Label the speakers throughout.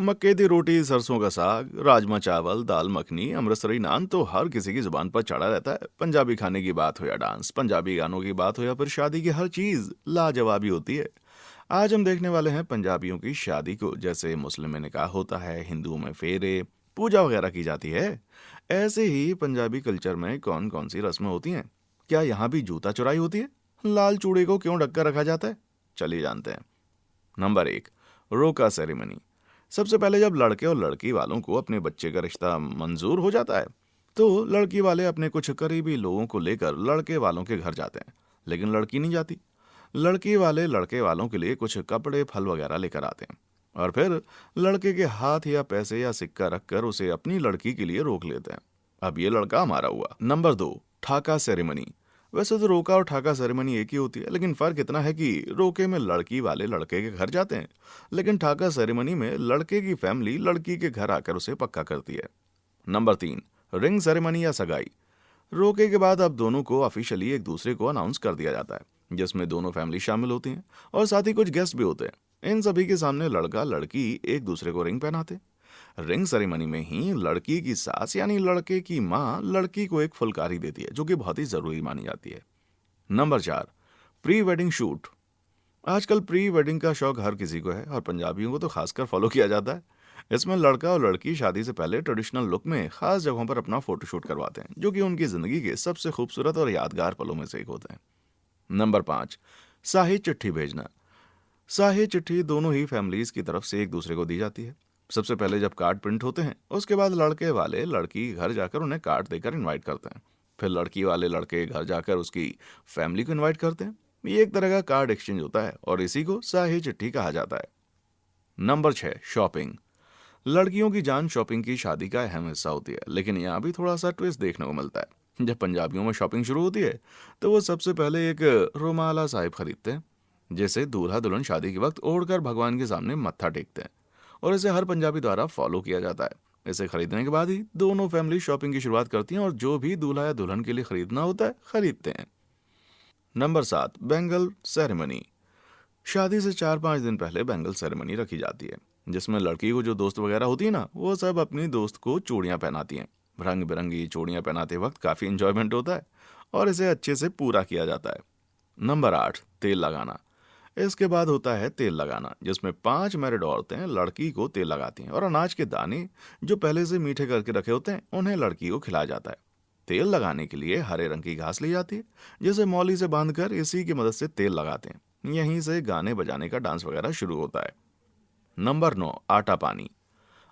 Speaker 1: मक्के दी रोटी, सरसों का साग, राजमा चावल, दाल मखनी, अमृतसरी नान तो हर किसी की जुबान पर चढ़ा रहता है। पंजाबी खाने की बात हो या डांस, पंजाबी गानों की बात हो या फिर शादी की हर चीज लाजवाबी होती है। आज हम देखने वाले हैं पंजाबियों की शादी को। जैसे मुस्लिम में निकाह होता है, हिंदुओं में फेरे, पूजा वगैरह की जाती है। ऐसे ही पंजाबी कल्चर में कौन कौन सी रस्में होती हैं? क्या यहाँ भी जूता चुराई होती है? लाल चूड़े को क्यों ढककर रखा जाता है? चलिए जानते हैं। नंबर 1, रोका सेरेमनी। सबसे पहले जब लड़के और लड़की वालों को अपने बच्चे का रिश्ता मंजूर हो जाता है, तो लड़की वाले अपने कुछ करीबी लोगों को लेकर लड़के वालों के घर जाते हैं। लेकिन लड़की नहीं जाती। लड़की वाले लड़के वालों के लिए कुछ कपड़े, फल वगैरह लेकर आते हैं और फिर लड़के के हाथ या पैसे या सिक्का रखकर उसे अपनी लड़की के लिए रोक लेते हैं। अब ये लड़का हमारा हुआ। Number 2, Thaka ceremony. वैसे तो रोका और ठाका सेरेमनी एक ही होती है, लेकिन फर्क इतना है कि रोके में लड़की वाले लड़के के घर जाते हैं, लेकिन ठाका सेरेमनी में लड़के की फैमिली लड़की के घर आकर उसे पक्का करती है। नंबर 3, रिंग सेरेमनी या सगाई। रोके के बाद अब दोनों को ऑफिशियली एक दूसरे को अनाउंस कर दिया जाता है, जिसमें दोनों फैमिली शामिल होती हैं और साथ ही कुछ गेस्ट भी होते हैं। इन सभी के सामने लड़का लड़की एक दूसरे को रिंग पहनाते हैं। रिंग सेरेमनी में ही लड़की की सास यानी लड़के की माँ लड़की को एक फुलकारी देती है, जो कि बहुत ही जरूरी मानी जाती है। Number 4, pre wedding shoot. आजकल प्री वेडिंग का शौक हर किसी को है और पंजाबियों को तो खासकर फॉलो किया जाता है। इसमें लड़का और लड़की शादी से पहले ट्रेडिशनल लुक में खास जगहों पर अपना फोटोशूट करवाते हैं, जो कि उनकी जिंदगी के सबसे खूबसूरत और यादगार पलों में से एक होते हैं। नंबर 5, शाही चिट्ठी भेजना। शाही चिट्ठी दोनों ही फैमिलीज की तरफ से एक दूसरे को दी जाती है। सबसे पहले जब कार्ड प्रिंट होते हैं, उसके बाद लड़के वाले लड़की के घर जाकर उन्हें कार्ड देकर इनवाइट करते हैं। फिर लड़की वाले लड़के के घर जाकर उसकी फैमिली को इनवाइट करते हैं। ये एक तरह का कार्ड एक्सचेंज होता है और इसी को शाही चिट्ठी कहा जाता है। Number 6, shopping. लड़कियों की जान शॉपिंग की शादी का अहम हिस्सा होती है, लेकिन यहाँ भी थोड़ा सा ट्विस्ट देखने को मिलता है। जब पंजाबियों में शॉपिंग शुरू होती है, तो वो सबसे पहले एक रुमाला साहिब खरीदते हैं, जैसे दूल्हा दुल्हन शादी के वक्त ओढ़कर भगवान के सामने मत्था टेकते हैं, और इसे हर पंजाबी द्वारा फॉलो किया जाता है। इसे खरीदने के बाद ही दोनों फैमिली शॉपिंग की शुरुआत करती हैं और जो भी दूल्हा या दुल्हन के लिए खरीदना होता है खरीदते हैं। Number 7, bangle ceremony. शादी से 4-5 दिन पहले बैंगल सेरेमनी रखी जाती है, जिसमें लड़की को जो दोस्त वगैरह होती है ना, वो सब अपनी दोस्त को चूड़ियां पहनाती हैं। रंग बिरंगी चूड़ियां पहनाते वक्त काफी इंजॉयमेंट होता है और इसे अच्छे से पूरा किया जाता है। नंबर 8, तेल लगाना। इसके बाद होता है तेल लगाना, जिसमें 5 मैरिड औरतें लड़की को तेल लगाती हैं और अनाज के दाने जो पहले से मीठे करके रखे होते हैं उन्हें लड़की को खिलाया जाता है। तेल लगाने के लिए हरे रंग की घास ली जाती है, जिसे मौली से बांधकर इसी की मदद से तेल लगाते हैं। यहीं से गाने बजाने का डांस वगैरह शुरू होता है। नंबर 9, आटा पानी।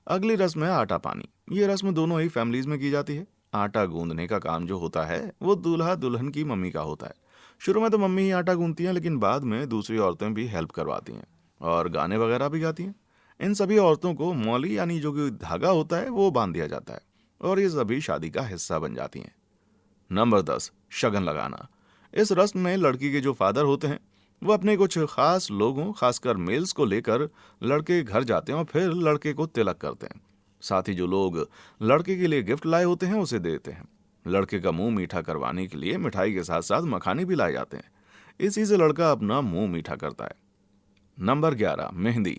Speaker 1: अगली रस्म है आटा पानी। ये रस्म दोनों ही फैमिलीज में की जाती है। आटा गूंदने का काम जो होता है वो दूल्हा दुल्हन की मम्मी का होता है। शुरू में तो मम्मी ही आटा गूंदती हैं, लेकिन बाद में दूसरी औरतें भी हेल्प करवाती हैं और गाने वगैरह भी गाती हैं। इन सभी औरतों को मौली यानी जो कि धागा होता है वो बांध दिया जाता है और ये सभी शादी का हिस्सा बन जाती हैं। नंबर 10, शगन लगाना। इस रस्म में लड़की के जो फादर होते हैं वो अपने कुछ खास लोगों, खासकर मेल्स को लेकर लड़के के घर जाते हैं और फिर लड़के को तिलक करते हैं। साथ ही जो लोग लड़के के लिए गिफ्ट लाए होते हैं उसे देते हैं। लड़के का मुंह मीठा करवाने के लिए मिठाई के साथ साथ मखाने भी लाए जाते हैं। इसी से लड़का अपना मुंह मीठा करता है। नंबर 11, मेहंदी।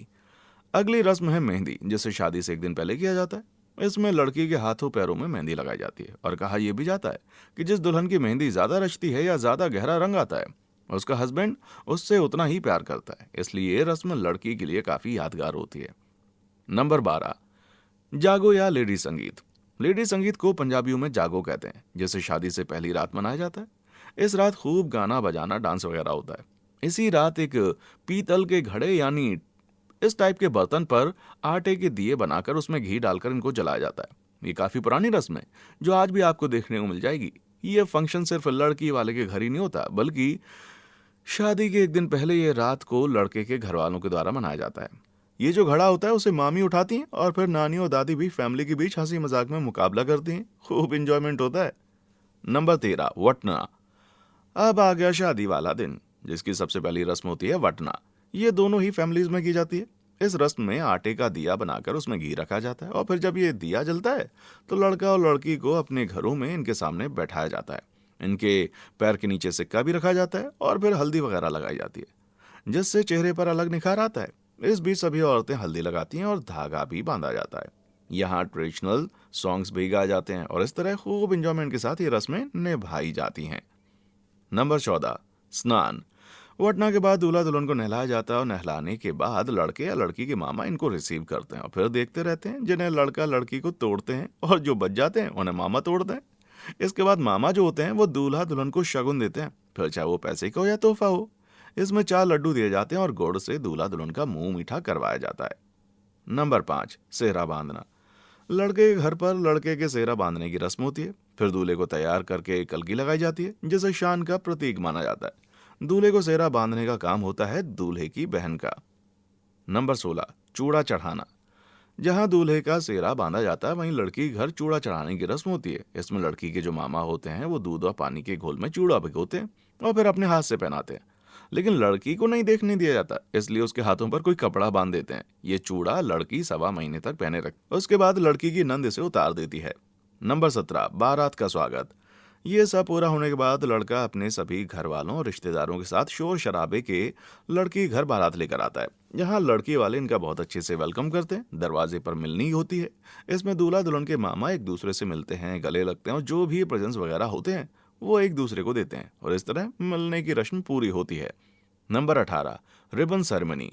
Speaker 1: अगली रस्म है मेहंदी, जिसे शादी से एक दिन पहले किया जाता है। इसमें लड़की के हाथों पैरों में मेहंदी लगाई जाती है और कहा यह भी जाता है कि जिस दुल्हन की मेहंदी ज्यादा रचती है या ज्यादा गहरा रंग आता है, उसका हस्बैंड उससे उतना ही प्यार करता है। इसलिए ये रस्म लड़की के लिए काफी यादगार होती है। नंबर 12, जागो या लेडी संगीत। लेडी संगीत को पंजाबियों में जागो कहते हैं, जिसे शादी से पहली रात मनाया जाता है। इस रात खूब गाना बजाना, डांस वगैरह होता है। इसी रात एक पीतल के घड़े यानी इस टाइप के बर्तन पर आटे के दिए बनाकर उसमें घी डालकर इनको जलाया जाता है। ये काफी पुरानी रस्म है जो आज भी आपको देखने को मिल जाएगी। ये फंक्शन सिर्फ लड़की वाले के घर ही नहीं होता, बल्कि शादी के एक दिन पहले ये रात को लड़के के घर वालों के द्वारा मनाया जाता है। ये जो घड़ा होता है उसे मामी उठाती हैं और फिर नानी और दादी भी फैमिली के बीच हंसी मजाक में मुकाबला करती हैं। खूब इंजॉयमेंट होता है। नंबर 13, वटना। अब आ गया शादी वाला दिन, जिसकी सबसे पहली रस्म होती है वटना। ये दोनों ही फैमिलीज में की जाती है। इस रस्म में आटे का दिया बनाकर उसमें घी रखा जाता है और फिर जब ये दिया जलता है तो लड़का और लड़की को अपने घरों में इनके सामने बैठाया जाता है। इनके पैर के नीचे सिक्का भी रखा जाता है और फिर हल्दी वगैरह लगाई जाती है, जिससे चेहरे पर अलग निखार आता है। इस बीच सभी औरतें हल्दी लगाती हैं और धागा भी बांधा जाता है। यहाँ ट्रेडिशनल सॉन्ग्स भी गाए जाते हैं और इस तरह खूब इंजॉयमेंट के साथ ये रस्में निभाई जाती हैं। नंबर 14, स्नान। वटना के बाद दूल्हा दुल्हन को नहलाया जाता है और नहलाने के बाद लड़के या लड़की के मामा इनको रिसीव करते हैं और फिर देखते रहते हैं, जिन्हें लड़का लड़की को तोड़ते हैं और जो बच जाते हैं उन्हें मामा तोड़ते हैं। इसके बाद मामा जो होते हैं वो दूल्हा दुल्हन को शगुन देते हैं, फिर चाहे वो पैसे का हो या तोहफा हो। इसमें 4 लड्डू दिए जाते हैं और गुड़ से दूल्हा दुल्हन का मुंह मीठा करवाया जाता है। नंबर 5, सेहरा बांधना। लड़के के घर पर लड़के के सेहरा बांधने की रस्म होती है। फिर दूल्हे को तैयार करके कलगी लगाई जाती है, जिसे शान का प्रतीक माना जाता है। दूल्हे को सेहरा बांधने का काम होता है दूल्हे की बहन का। नंबर 16, चूड़ा चढ़ाना। जहां दूल्हे का सेहरा बांधा जाता है वहीं लड़की के घर चूड़ा चढ़ाने की रस्म होती है। इसमें लड़की के जो मामा होते हैं वो दूध और पानी के घोल में चूड़ा भिगोते हैं और फिर अपने हाथ से पहनाते हैं। लेकिन लड़की को नहीं देखने दिया जाता, इसलिए उसके हाथों पर कोई कपड़ा बांध देते हैं। ये चूड़ा लड़की 1.25 महीने तक पहने रख, उसके बाद लड़की की नंद इसे उतार देती है। नंबर 17, बारात का स्वागत। ये सब पूरा होने के बाद लड़का अपने सभी घर वालों और रिश्तेदारों के साथ शोर शराबे के लड़की घर बारात लेकर आता है। यहाँ लड़की वाले इनका बहुत अच्छे से वेलकम करते हैं। दरवाजे पर मिलनी होती है। इसमें दूल्हा दुल्हन के मामा एक दूसरे से मिलते हैं, गले लगते हैं और जो भी प्रेजेंट्स वगैरह होते हैं वो एक दूसरे को देते हैं और इस तरह मिलने की रस्म पूरी होती है। Number 18, ribbon ceremony.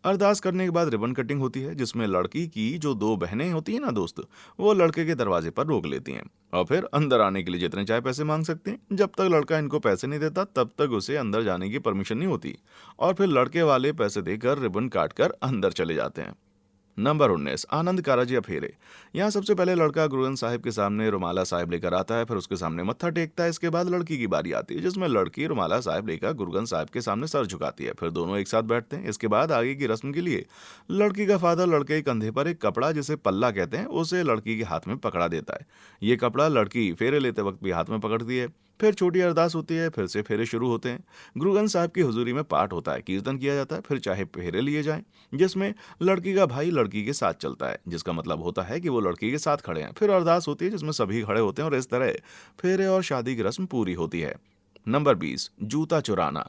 Speaker 1: अरदास करने के बाद रिबन कटिंग होती है, जिसमें लड़की की जो 2 बहनें होती हैं ना दोस्त, वो लड़के के दरवाजे पर रोक लेती हैं और फिर अंदर आने के लिए जितने चाहे पैसे मांग सकते हैं। जब तक लड़का इनको पैसे नहीं देता तब तक उसे अंदर जाने की परमिशन नहीं होती और फिर लड़के वाले पैसे देकर रिबन काट कर अंदर चले जाते हैं। नंबर 19, आनंद कारज या फेरे। यहाँ सबसे पहले लड़का गुरु ग्रंथ साहिब के सामने रुमाला साहिब लेकर आता है, फिर उसके सामने मत्था टेकता है। इसके बाद लड़की की बारी आती है, जिसमें लड़की रुमाला साहिब लेकर गुरु ग्रंथ साहिब के सामने सर झुकाती है। फिर दोनों एक साथ बैठते हैं। इसके बाद आगे की रस्म के लिए लड़की का फादर लड़के के कंधे पर एक कपड़ा, जिसे पल्ला कहते हैं, उसे लड़की के हाथ में पकड़ा देता है। ये कपड़ा लड़की फेरे लेते वक्त भी हाथ में पकड़ती है। फिर छोटी अरदास होती है, फिर से फेरे शुरू होते हैं। गुरु ग्रंथ साहिब की हुजूरी में पाठ होता है, कीर्तन किया जाता है, फिर चाहे फेरे लिए जाएं, जिसमें लड़की का भाई लड़की के साथ चलता है, जिसका मतलब होता है कि वो लड़की के साथ खड़े हैं। फिर अरदास होती है, जिसमें सभी खड़े होते हैं और इस तरह फेरे और शादी की रस्म पूरी होती है। नंबर 20, जूता चुराना।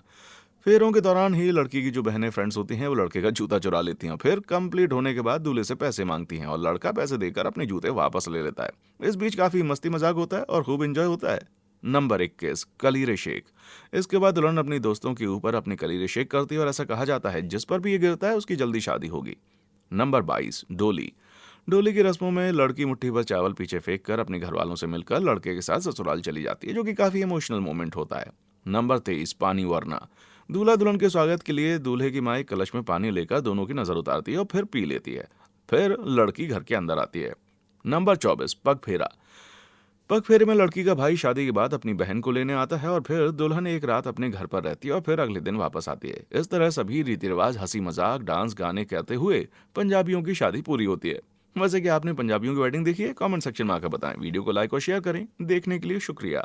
Speaker 1: फेरों के दौरान ही लड़की की जो बहनें फ्रेंड्स होती हैं वो लड़के का जूता चुरा लेती हैं। फिर कंप्लीट होने के बाद दूल्हे से पैसे मांगती हैं और लड़का पैसे देकर अपने जूते वापस ले लेता है। इस बीच काफी मस्ती मजाक होता है और खूब एंजॉय होता है। Number 21, kalire shake. इसके बाद दुल्हन अपनी दोस्तों के ऊपर अपने कलीरे शेक करती है और ऐसा कहा जाता है जिस पर भी ये गिरता है उसकी जल्दी शादी होगी। नंबर 22, डोली। डोली की रस्मों में लड़की मुट्ठी भर चावल पीछे फेंक कर अपने घर वालों से मिलकर लड़के के साथ ससुराल चली जाती है, जो कि काफी इमोशनल मोमेंट होता है। नंबर 23, पानी वरना। दूल्हा दुल्हन के स्वागत के लिए दूल्हे की माँ एक कलश में पानी लेकर दोनों की नजर उतारती है और फिर पी लेती है। फिर लड़की घर के अंदर आती है। नंबर 24, पग फेरा। पग फेरे में लड़की का भाई शादी के बाद अपनी बहन को लेने आता है और फिर दुल्हन एक रात अपने घर पर रहती है और फिर अगले दिन वापस आती है। इस तरह सभी रीति रिवाज, हंसी मजाक, डांस, गाने कहते हुए पंजाबियों की शादी पूरी होती है। वैसे कि आपने पंजाबियों की वेडिंग देखी है? कमेंट सेक्शन में आकर बताएं। वीडियो को लाइक और शेयर करें। देखने के लिए शुक्रिया।